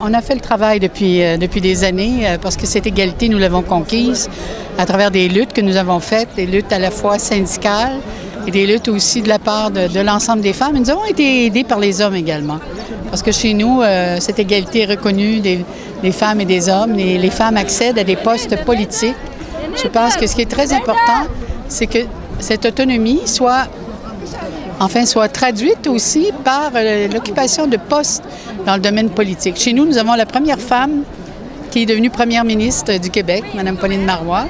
On a fait le travail depuis des années parce que cette égalité, nous l'avons conquise à travers des luttes que nous avons faites, des luttes à la fois syndicales et des luttes aussi de la part de l'ensemble des femmes. Et nous avons été aidés par les hommes également parce que chez nous, cette égalité est reconnue des femmes et des hommes et les femmes accèdent à des postes politiques. Je pense que ce qui est très important, c'est que cette autonomie soit traduite aussi par l'occupation de postes dans le domaine politique. Chez nous, nous avons la première femme qui est devenue première ministre du Québec, Mme Pauline Marois.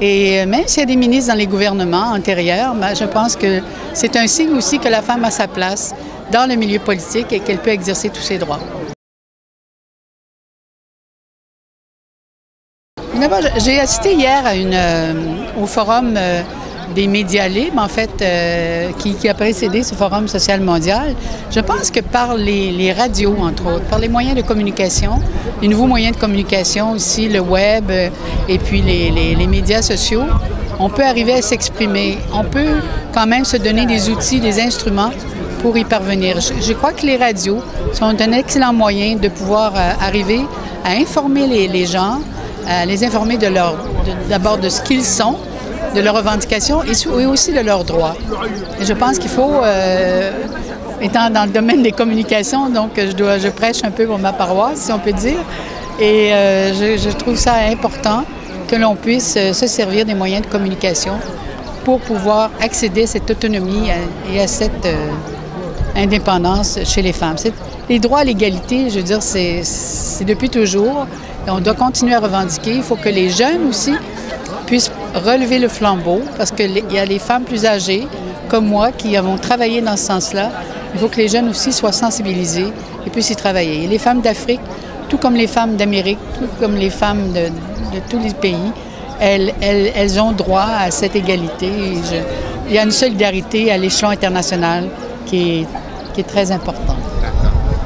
Et même s'il y a des ministres dans les gouvernements antérieurs, je pense que c'est un signe aussi que la femme a sa place dans le milieu politique et qu'elle peut exercer tous ses droits. D'abord, j'ai assisté hier au forum des médias libres, en fait, qui a précédé ce Forum social mondial. Je pense que par les radios, entre autres, par les moyens de communication, les nouveaux moyens de communication aussi, le web et puis les médias sociaux, on peut arriver à s'exprimer. On peut quand même se donner des outils, des instruments pour y parvenir. Je crois que les radios sont un excellent moyen de pouvoir arriver à informer les gens, à les informer d'abord de ce qu'ils sont, de leurs revendications et aussi de leurs droits. Et je pense qu'il faut, étant dans le domaine des communications, donc je prêche un peu pour ma paroisse, si on peut dire, et je trouve ça important que l'on puisse se servir des moyens de communication pour pouvoir accéder à cette autonomie et à cette indépendance chez les femmes. Les droits à l'égalité, je veux dire, c'est depuis toujours, et on doit continuer à revendiquer. Il faut que les jeunes aussi puissent relever le flambeau, parce qu'il y a les femmes plus âgées, comme moi, qui avons travaillé dans ce sens-là. Il faut que les jeunes aussi soient sensibilisés et puissent y travailler. Et les femmes d'Afrique, tout comme les femmes d'Amérique, tout comme les femmes de tous les pays, elles ont droit à cette égalité. Il y a une solidarité à l'échelon international qui est très importante.